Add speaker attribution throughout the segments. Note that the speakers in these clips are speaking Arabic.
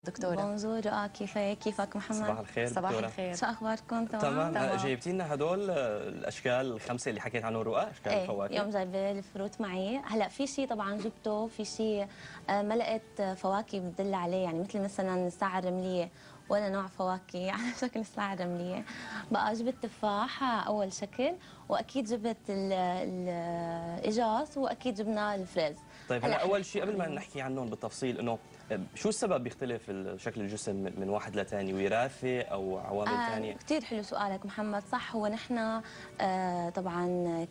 Speaker 1: دكتورة.
Speaker 2: بونجور رؤى، كيفك محمد؟
Speaker 3: صباح الخير
Speaker 1: صباح
Speaker 3: دكتورة.
Speaker 1: الخير.
Speaker 2: شو اخباركم؟
Speaker 3: تمام. جايبتي لنا هدول الاشكال الخمسه اللي حكيت عنهم رؤى، اشكال
Speaker 2: ايه
Speaker 3: الفواكه.
Speaker 2: اليوم جايبه الفروت معي. هلا في شيء طبعا جبته، في شيء ما لقيت فواكه بدل عليه، يعني مثلا الساعه الرمليه ولا نوع فواكه على شكل الساعه الرمليه. بقى جبت تفاح اول شكل، واكيد جبت الاجاص، واكيد جبنا الفريز.
Speaker 3: طيب هلا اول شيء قبل ما نحكي عنهم بالتفصيل، انه شو السبب بيختلف شكل الجسم من واحد لثاني؟ وراثه او عوامل ثانيه؟
Speaker 2: كثير حلو سؤالك محمد. صح، هو نحن طبعا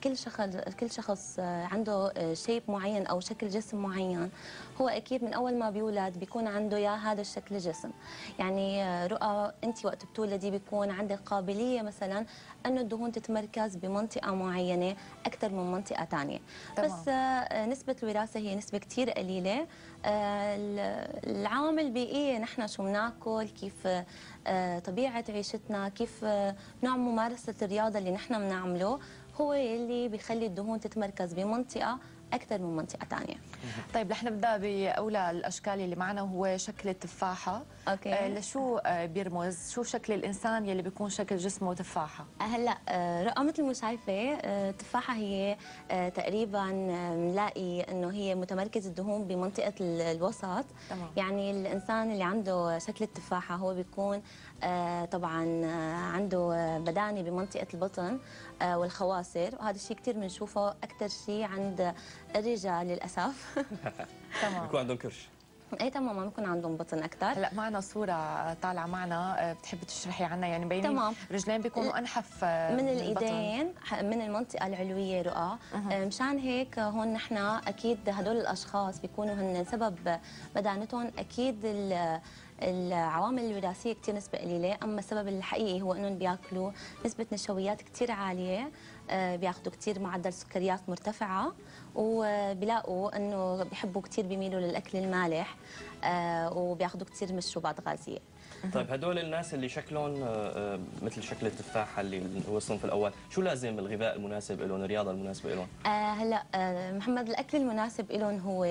Speaker 2: كل شخص عنده شيب معين او شكل جسم معين. هو اكيد من اول ما بيولد بيكون عنده يا هذا الشكل جسم. يعني رؤى، انت وقت بتولدي بيكون عندك قابليه مثلا انه الدهون تتمركز بمنطقه معينه اكثر من منطقه ثانيه. بس نسبه الوراثه هي نسبه كثير قليله. العوامل البيئيه، نحن شو بناكل، كيف طبيعه عيشتنا، كيف نوع ممارسه الرياضه اللي نحن بنعمله، هو اللي بيخلي الدهون تتمركز بمنطقه اكثر من منطقه ثانيه.
Speaker 1: طيب نحن نبدا باولى الاشكال اللي معنا، وهو شكل التفاحه.
Speaker 2: اوكي.
Speaker 1: لشو بيرمز؟ شو شكل الانسان يلي بيكون شكل جسمه تفاحه؟
Speaker 2: هلا رؤى، مثل ما شايفه التفاحه هي تقريبا بنلاقي انه هي متمركز الدهون بمنطقه الوسط.
Speaker 1: تمام.
Speaker 2: يعني الانسان اللي عنده شكل التفاحه هو بيكون طبعا عنده بدانه بمنطقه البطن والخواصر، وهذا الشيء كثير بنشوفه اكثر شيء عند الرجال للاسف.
Speaker 1: تمام.
Speaker 3: بيكون عندهم كرش.
Speaker 2: اي تمام، بيكون عندهم بطن اكثر.
Speaker 1: هلا معنا صوره طالعه معنا، بتحبي تشرحي عنها؟ يعني مبينين
Speaker 2: تمام.
Speaker 1: رجلين بيكونوا انحف
Speaker 2: من الايدين، من المنطقه العلويه رؤى. مشان هيك هون نحن اكيد هدول الاشخاص بيكونوا هن سبب بدانتهم اكيد العوامل الوراثيه كثير نسبه قليله، اما السبب الحقيقي هو انهم بياكلوا نسبه نشويات كثير عاليه، بياخذوا كثير معدل سكريات مرتفعه، وبيلاقوا انه بيحبوا كثير، بيميلوا للاكل المالح، وبياخذوا كثير مشروبات غازيه.
Speaker 3: طيب هدول الناس اللي شكلهم مثل شكل التفاحه اللي هو الصنف الاول، شو لازم الغذاء المناسب لهم، الرياضه المناسبه لهم؟
Speaker 2: هلا محمد، الاكل المناسب لهم هو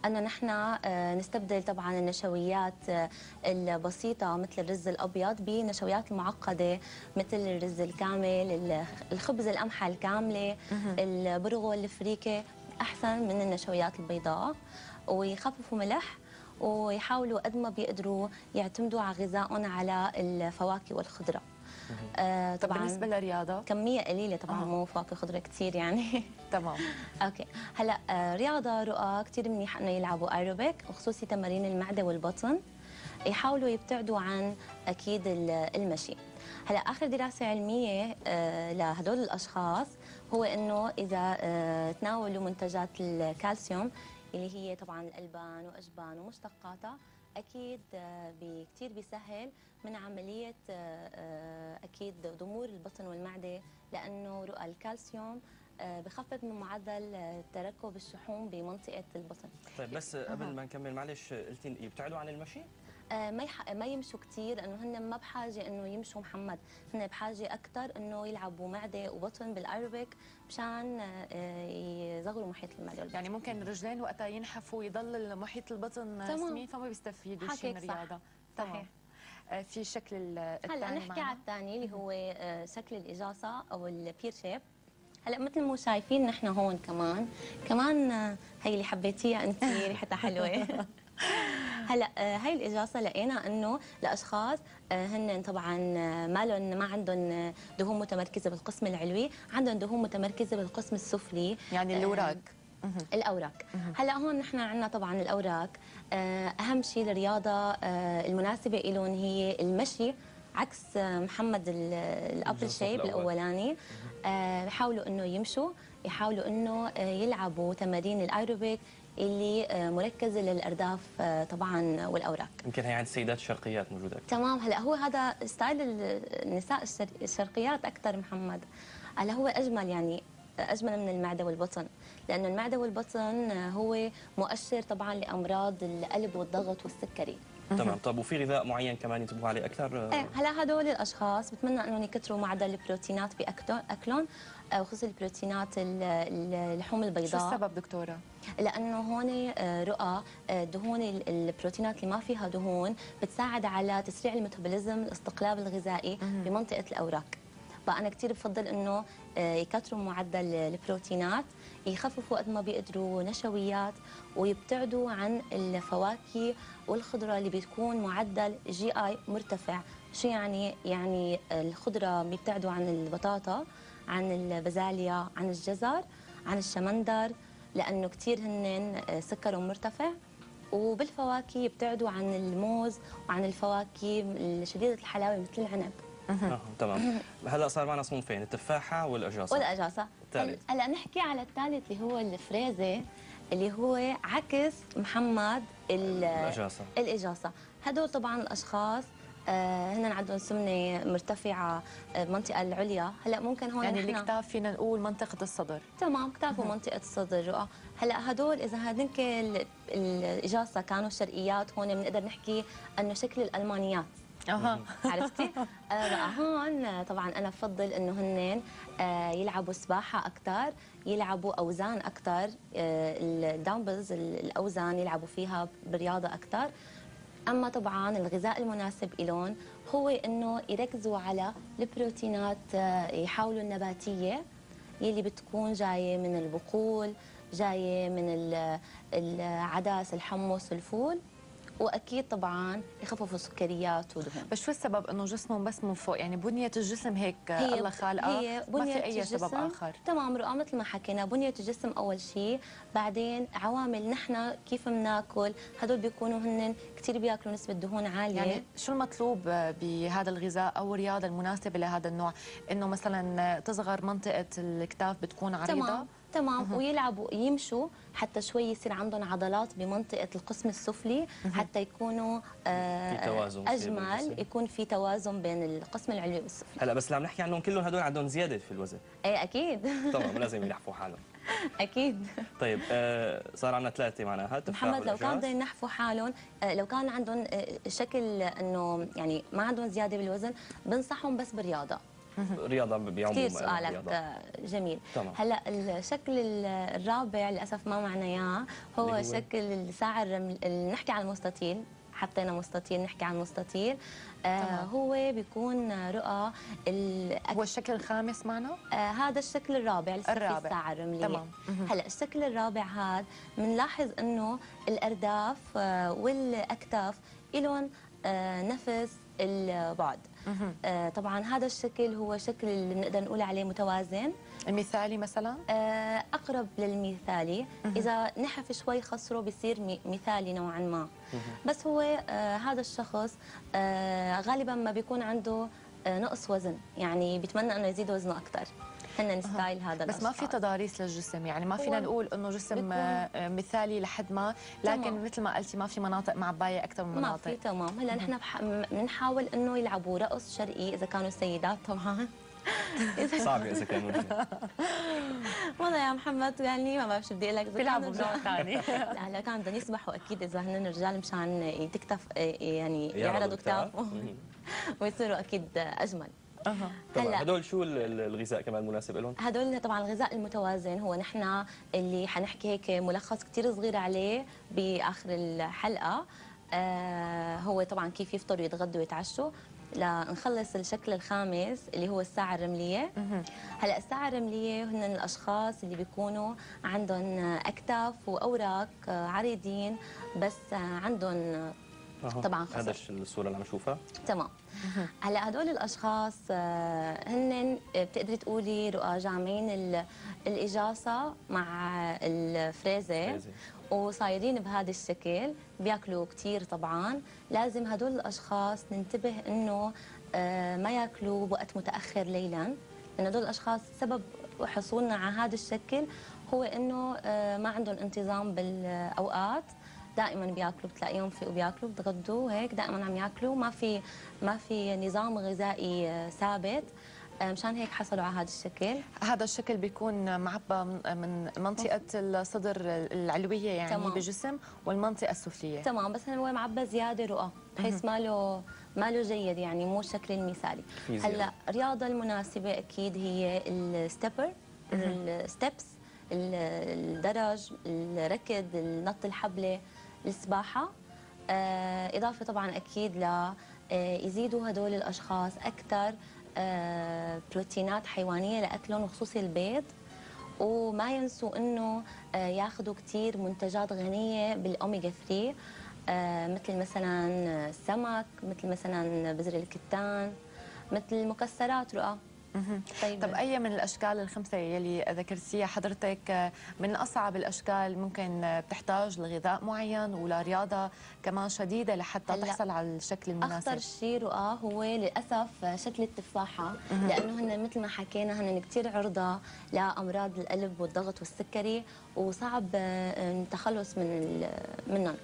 Speaker 2: انه نحن نستبدل طبعا النشويات البسيطه مثل الرز الابيض بنشويات المعقده مثل الرز الكامل، الخبز القمحه الكامله، البرغل الفريكه، احسن من النشويات البيضاء، ويخففوا ملح، ويحاولوا قد ما بيقدروا يعتمدوا على غذائهم على الفواكه والخضره.
Speaker 1: طبعا بالنسبه للرياضه
Speaker 2: كميه قليله طبعا، مو فواكه خضره كثير يعني.
Speaker 1: تمام.
Speaker 2: اوكي. هلا رياضه رؤى كثير منيح انه يلعبوا ايروبيك، وخصوصي تمارين المعده والبطن. يحاولوا يبتعدوا عن اكيد المشي. هلا اخر دراسه علميه لهدول الاشخاص هو انه اذا تناولوا منتجات الكالسيوم اللي هي طبعا الالبان واجبان ومشتقاتها، اكيد كثير بيسهل من عمليه اكيد ضمور البطن والمعده، لانه رؤى الكالسيوم بخفف من معدل تركب الشحوم بمنطقه البطن.
Speaker 3: طيب بس قبل ما نكمل معلش، قلتي يبتعدوا عن المشي؟
Speaker 2: ما يمشوا كثير، لانه هن ما بحاجه انه يمشوا محمد، هن بحاجه اكثر انه يلعبوا معده وبطن بالايروبيك مشان يصغروا محيط المعده والبطن.
Speaker 1: يعني ممكن الرجلين وقتها ينحفوا ويضل محيط البطن سمين، فما بيستفيدوا شيء من الرياضه.
Speaker 2: صحيح.
Speaker 1: في الشكل الثاني.
Speaker 2: هلا نحكي على الثاني اللي هو شكل الاجاصه او البير شيب. هلا مثل ما شايفين نحن هون كمان هي اللي حبيتيها انت، ريحتها حلوه. هلا هاي الاجاصه لقينا انه لاشخاص هن طبعا ما عندهم دهون متمركزه بالقسم العلوي، عندهم دهون متمركزه بالقسم السفلي،
Speaker 1: يعني الاوراق.
Speaker 2: الاوراق. هلا هون نحن عندنا طبعا الاوراق، اهم شيء الرياضه المناسبه لهم هي المشي، عكس محمد الابل شيب الاولاني. بيحاولوا انه يمشوا، يحاولوا انه يلعبوا تمارين الايروبيك اللي مركزه للارداف طبعا والاوراق.
Speaker 3: يمكن هي عند السيدات الشرقيات موجوده أكثر.
Speaker 2: تمام. هلا هو هذا ستايل النساء الشرقيات اكثر محمد. هلا هو اجمل، يعني اجمل من المعده والبطن، لانه المعده والبطن هو مؤشر طبعا لامراض القلب والضغط والسكري.
Speaker 3: تمام. طب وفي غذاء معين كمان ينتبهوا عليه اكثر؟
Speaker 2: ايه هلا هدول الاشخاص بتمنى انهم يكثروا معدل البروتينات باكلهم، خصوصا البروتينات اللحوم البيضاء.
Speaker 1: شو السبب دكتوره؟
Speaker 2: لانه هون رؤى دهون البروتينات اللي ما فيها دهون بتساعد على تسريع الميتابوليزم، الاستقلاب الغذائي بمنطقه الاوراق. فانا كثير بفضل انه يكثروا معدل البروتينات، يخففوا قد ما بيقدروا نشويات، ويبتعدوا عن الفواكه والخضره اللي بتكون معدل جي اي مرتفع. شو يعني؟ يعني الخضره بيبتعدوا عن البطاطا، عن البازاليا، عن الجزر، عن الشمندر، لانه كثير هن سكرهم مرتفع. وبالفواكه يبتعدوا عن الموز وعن الفواكه شديده الحلاوه مثل العنب.
Speaker 3: تمام. هلا صار معنا صنفين، التفاحه والاجاصه.
Speaker 2: والاجاصه. هلا نحكي على الثالث اللي هو الفريزه، اللي هو عكس محمد الاجاصه. هدول طبعا الاشخاص هن عندهم سمنه مرتفعه بالمنطقه العليا. هلا ممكن هون
Speaker 1: يعني الكتاف فينا نقول منطقه الصدر.
Speaker 2: تمام، كتاف ومنطقه الصدر رؤى. هلا هدول اذا هذنك الاجاصه كانوا شرقيات، هون بنقدر نحكي انه شكل الالمانيات. عرفتي؟ هون طبعا انا بفضل انه هن يلعبوا سباحه اكثر، يلعبوا اوزان اكثر، الدامبلز الاوزان يلعبوا فيها بالرياضه اكثر. اما طبعا الغذاء المناسب لهم هو انه يركزوا على البروتينات، يحاولوا النباتيه يلي بتكون جايه من البقول، جايه من العدس، الحمص، الفول، واكيد طبعا يخففوا سكريات ودهون.
Speaker 1: بس شو السبب انه جسمهم بس من فوق؟ يعني بنيه الجسم هيك الله خالقه، ما في اي سبب اخر.
Speaker 2: تمام رؤى، مثل ما حكينا بنيه الجسم اول شيء، بعدين عوامل نحن كيف بناكل، هدول بيكونوا هن كثير بياكلوا نسبه دهون عاليه.
Speaker 1: يعني شو المطلوب بهذا الغذاء او الرياضه المناسبه لهذا النوع؟ انه مثلا تصغر منطقه الكتاف بتكون عريضه.
Speaker 2: تمام ويلعبوا يمشوا حتى شوي يصير عندهم عضلات بمنطقه القسم السفلي، حتى يكونوا
Speaker 3: في توازن،
Speaker 2: اجمل، يكون في توازن بين القسم العلوي والسفلي.
Speaker 3: هلا بس اللي عم نحكي عنهم كلهم هدول عندهم زياده في الوزن.
Speaker 2: ايه اكيد.
Speaker 3: طبعا لازم يلحفوا حالهم.
Speaker 2: اكيد.
Speaker 3: طيب صار عندنا ثلاثه معناها
Speaker 2: محمد. لو كان بدهم ينحفوا حالهم، لو كان عندهم شكل انه يعني ما عندهم زياده بالوزن، بنصحهم بس بالرياضه.
Speaker 3: رياضه بعموم.
Speaker 2: كثير سؤالك جميل.
Speaker 3: طبعا.
Speaker 2: هلا الشكل الرابع للاسف ما معنا اياه، هو شكل الساعه الرمليه. نحكي عن المستطيل، حطينا مستطيل نحكي عن مستطيل. هو بيكون رؤى
Speaker 1: هو الشكل الخامس معنا؟
Speaker 2: هذا الشكل الرابع للساعه الرمليه.
Speaker 1: تمام.
Speaker 2: هلا الشكل الرابع هذا بنلاحظ انه الارداف والاكتاف لهم نفس البعد. طبعا هذا الشكل هو شكل اللي بنقدر نقول عليه متوازن.
Speaker 1: المثالي مثلا؟
Speaker 2: اقرب للمثالي. اذا نحف شوي خصره بصير مثالي نوعا ما. بس هو هذا الشخص غالبا ما بيكون عنده نقص وزن، يعني بيتمنى انه يزيد وزنه اكثر. هن ستايل هذا
Speaker 1: بس ما في تضاريس للجسم، يعني ما فينا نقول انه جسم مثالي لحد ما، لكن تمام. مثل ما قلتي ما في مناطق معبايه اكثر من مناطق.
Speaker 2: ما في. تمام. هلا نحن بنحاول انه يلعبوا رقص شرقي اذا كانوا سيدات طبعا.
Speaker 3: صعب اذا كانوا
Speaker 2: والله يا محمد، يعني ما بعرف شو بدي اقول لك،
Speaker 1: بيلعبوا بنوع ثاني.
Speaker 2: لا كانوا بدهم يسبحوا اكيد اذا هن رجال مشان تكتف، يعني يعرضوا كتافهم ويصيروا اكيد اجمل.
Speaker 3: طبعا. هدول شو الغذاء كمان مناسب لهم؟
Speaker 2: هدول طبعا الغذاء المتوازن هو نحن اللي حنحكي هيك ملخص كثير صغير عليه باخر الحلقه. هو طبعا كيف يفطروا ويتغدوا ويتعشوا. لنخلص الشكل الخامس اللي هو الساعة الرملية. هلا الساعة الرملية هن الأشخاص اللي بيكونوا عندهم أكتاف وأوراق عريضين، بس عندهم طبعا خصر.
Speaker 3: هذا الصورة اللي عم نشوفها.
Speaker 2: تمام. هلا هدول الاشخاص هن بتقدري تقولي رؤى جامعين الاجاصه مع الفريزه وصايرين بهذا الشكل، بياكلوا كثير. طبعا لازم هدول الاشخاص ننتبه انه ما ياكلوا بوقت متاخر ليلا، لان هدول الاشخاص سبب حصولنا على هذا الشكل هو انه ما عندهم انتظام بالاوقات. دائما بياكلوا، بتلاقيهم فيقوا بياكلوا بتغدوا هيك، دائما عم ياكلوا، ما في نظام غذائي ثابت. مشان هيك حصلوا على هذا الشكل.
Speaker 1: هذا الشكل بيكون معبى من منطقة الصدر العلوية يعني
Speaker 2: تمام.
Speaker 1: بالجسم والمنطقة السفلية.
Speaker 2: تمام، بس هو معبى زياده رؤى بحيث ما له جيد، يعني مو الشكل المثالي. هلا الرياضه المناسبه اكيد هي الستيبر، الستبس، الدرج، الركض، النط الحبله، السباحه. اضافه طبعا اكيد ل يزيدوا هدول الاشخاص اكثر بروتينات حيوانيه لاكلهم وخصوصي البيض، وما ينسوا انه ياخذوا كثير منتجات غنيه بالاوميجا 3 مثل مثلا السمك، مثل مثلا بذر الكتان، مثل المكسرات رؤى.
Speaker 1: طب أي من الأشكال الخمسة يلي ذكرتيها حضرتك من أصعب الأشكال ممكن بتحتاج لغذاء معين ولا رياضة كمان شديدة لحتى تحصل على الشكل المناسب؟
Speaker 2: أخطر شيء رؤى هو للأسف شكل التفاحة، لأنه هن مثل ما حكينا هن كثير عرضة لأمراض القلب والضغط والسكري، وصعب التخلص منهم.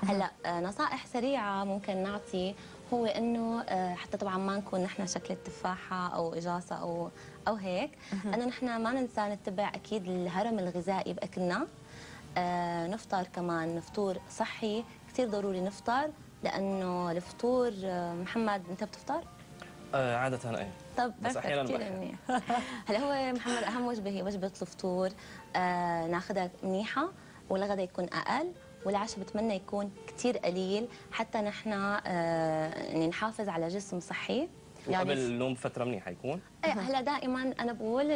Speaker 2: هلا نصائح سريعة ممكن نعطي هو انه حتى طبعا ما نكون نحن شكل التفاحه او اجاصه او هيك، انه نحن ما ننسى نتبع اكيد الهرم الغذائي باكلنا. نفطر كمان فطور صحي، كثير ضروري نفطر، لانه الفطور محمد انت بتفطر؟
Speaker 3: عادة ايه.
Speaker 2: طب
Speaker 3: بس احيانا
Speaker 2: منيح. هلا هو محمد اهم وجبه هي وجبه الفطور، ناخذها منيحه، والغداء يكون اقل، والعشاء بتمنى يكون كثير قليل حتى نحن يعني نحافظ على جسم صحي.
Speaker 3: يعني قبل النوم فتره منيحه يكون.
Speaker 2: ايه هلا دائما انا بقول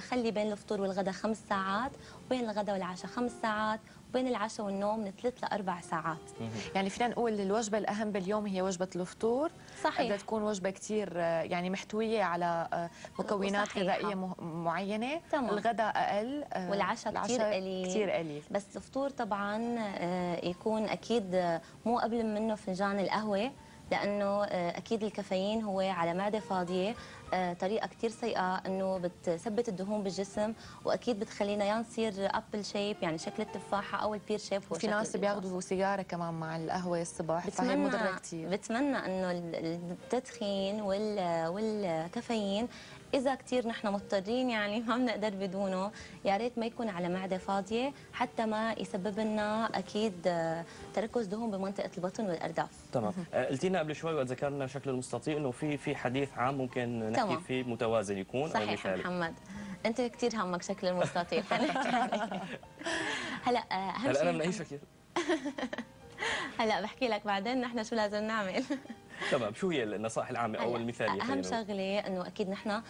Speaker 2: خلي بين الفطور والغداء 5 ساعات، وبين الغداء والعشاء 5 ساعات، وبين العشاء والنوم من 3 ل 4 ساعات.
Speaker 1: يعني فينا نقول الوجبه الاهم باليوم هي وجبه الفطور.
Speaker 2: صحيح.
Speaker 1: بدها تكون وجبه كثير يعني محتويه على مكونات غذائيه معينه.
Speaker 2: تمام.
Speaker 1: الغداء اقل
Speaker 2: والعشاء كثير قليل.
Speaker 1: كثير قليل.
Speaker 2: بس الفطور طبعا يكون اكيد مو قبل منه فنجان القهوه، لانه اكيد الكافيين هو على معده فاضيه طريقه كثير سيئه، انه بتثبت الدهون بالجسم، واكيد بتخلينا يا نصير ابل شيب يعني شكل التفاحه او البير شيب.
Speaker 1: في ناس بياخذوا سيجاره كمان مع القهوه الصبح، فهي مضره كثير.
Speaker 2: بتمنى انه التدخين والكافيين اذا كثير نحن مضطرين يعني ما بنقدر بدونه، يا ريت ما يكون على معده فاضيه حتى ما يسبب لنا اكيد تركز دهون بمنطقه البطن والارداف.
Speaker 3: تمام. قلتي لنا قبل شوي وقت ذكرنا شكل المستطيل انه في حديث عام ممكن نحكي فيه متوازن يكون
Speaker 2: صحيح
Speaker 3: او مثالي.
Speaker 2: محمد انت كثير همك شكل المستطيل. هلا اهم شيء
Speaker 3: انا من اي شكل؟
Speaker 2: هلا بحكي لك بعدين نحن شو لازم نعمل.
Speaker 3: تمام. شو هي النصائح العامه او المثاليه؟
Speaker 2: اهم شغله انه اكيد نحن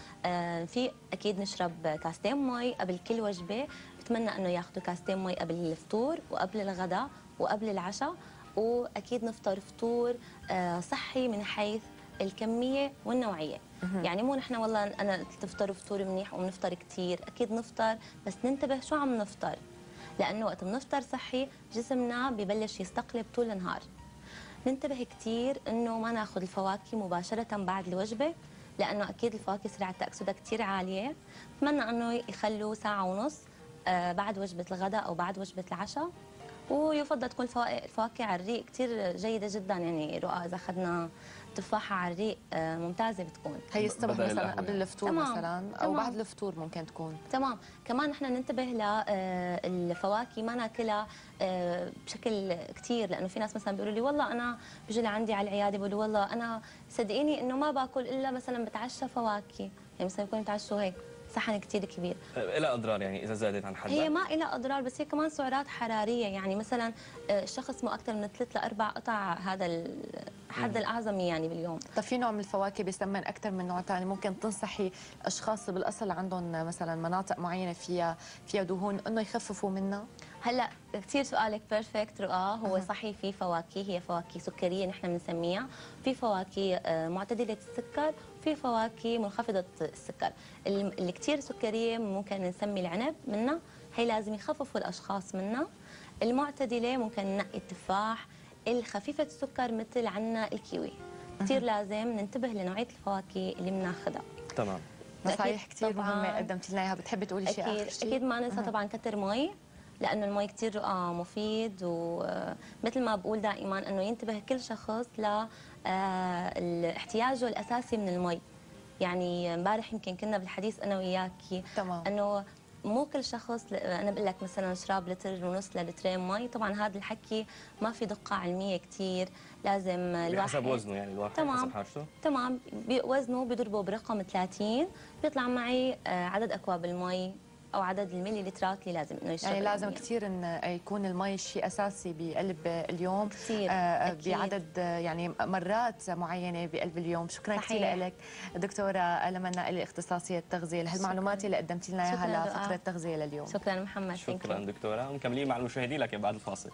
Speaker 2: في اكيد نشرب كاستين مي قبل كل وجبه، بتمنى انه ياخذوا كاستين مي قبل الفطور وقبل الغداء وقبل العشاء، واكيد نفطر فطور صحي من حيث الكميه والنوعيه. يعني مو نحن والله انا تفطر فطور منيح وبنفطر كثير، اكيد نفطر بس ننتبه شو عم نفطر، لانه وقت بنفطر صحي جسمنا ببلش يستقلب طول النهار. ننتبه كثير انه ما ناخذ الفواكه مباشره بعد الوجبه، لانه اكيد الفواكه سرعه تاكسدها كثير عاليه. بتمنى انه يخلوا ساعه ونص بعد وجبه الغداء او بعد وجبه العشاء، ويفضل تكون الفواكه على الريق كثير جيده جدا. يعني رؤى اذا اخذنا تفاحه على الريق ممتازه بتكون.
Speaker 1: هي الصبح مثلا قبل الفطور
Speaker 2: تمام.
Speaker 1: مثلا او بعد الفطور ممكن تكون.
Speaker 2: تمام. كمان نحن ننتبه للفواكه ما ناكلها بشكل كثير، لانه في ناس مثلا بيقولوا لي والله انا بيجوا لعندي على العياده بيقولوا والله انا صدقيني انه ما باكل الا مثلا بتعشى فواكه، يعني مثلا بيكونوا بتعشوا هيك صحن كثير كبير.
Speaker 3: لها اضرار يعني اذا زادت عن حدها؟
Speaker 2: هي ما لها اضرار، بس هي كمان سعرات حراريه. يعني مثلا الشخص مو اكثر من 3 ل 4 قطع، هذا الحد الاعظمي يعني باليوم.
Speaker 1: طيب في نوع من الفواكه بيسمن اكثر من نوع ثاني ممكن تنصحي الاشخاص بالاصل عندهم مثلا مناطق معينه فيها دهون انه يخففوا منها؟
Speaker 2: هلا كثير سؤالك بيرفكت رؤى. هو صحيح في فواكه هي فواكه سكريه نحن بنسميها، في فواكه معتدله السكر، في فواكه منخفضه السكر. اللي كثير سكريه ممكن نسمي العنب منها، هي لازم يخففوا الاشخاص منها. المعتدله ممكن ننقي التفاح. الخفيفه السكر مثل عنا الكيوي. كثير لازم ننتبه لنوعيه الفواكه اللي بناخذها.
Speaker 3: تمام.
Speaker 1: نصايح كثير مهمه قدمت لنا اياها. بتحبي تقولي شيء اخر شيء؟
Speaker 2: اكيد ما ننسى طبعا كتر مي، لانه المي كثير مفيد، ومثل ما بقول دائما انه ينتبه كل شخص ل احتياجه الاساسي من المي. يعني امبارح يمكن كنا بالحديث انا وياكي
Speaker 1: تمام.
Speaker 2: انه مو كل شخص انا بقول لك مثلا اشرب لتر ونص للترين مي، طبعا هذا الحكي ما في دقه علميه كثير، لازم الواحد
Speaker 3: حسب وزنه يعني الواحد
Speaker 2: تمام
Speaker 3: حسب حاجته.
Speaker 2: تمام، وزنه بيضربه برقم 30 بيطلع معي عدد اكواب المي او عدد الملي لترات اللي لازم انه يشرب.
Speaker 1: يعني لازم كثير ان يكون المي شيء اساسي بقلب اليوم
Speaker 2: كثير
Speaker 1: بعدد يعني مرات معينه بقلب اليوم. شكرا كثير لك دكتوره لمنا الي، اختصاصيه التغذيه، لهالمعلومات اللي قدمتي لنا اياها لفقره التغذيه لليوم.
Speaker 2: شكرا محمد.
Speaker 3: شكرا دكتوره، ومكملين مع المشاهدين لكن بعد الفاصل.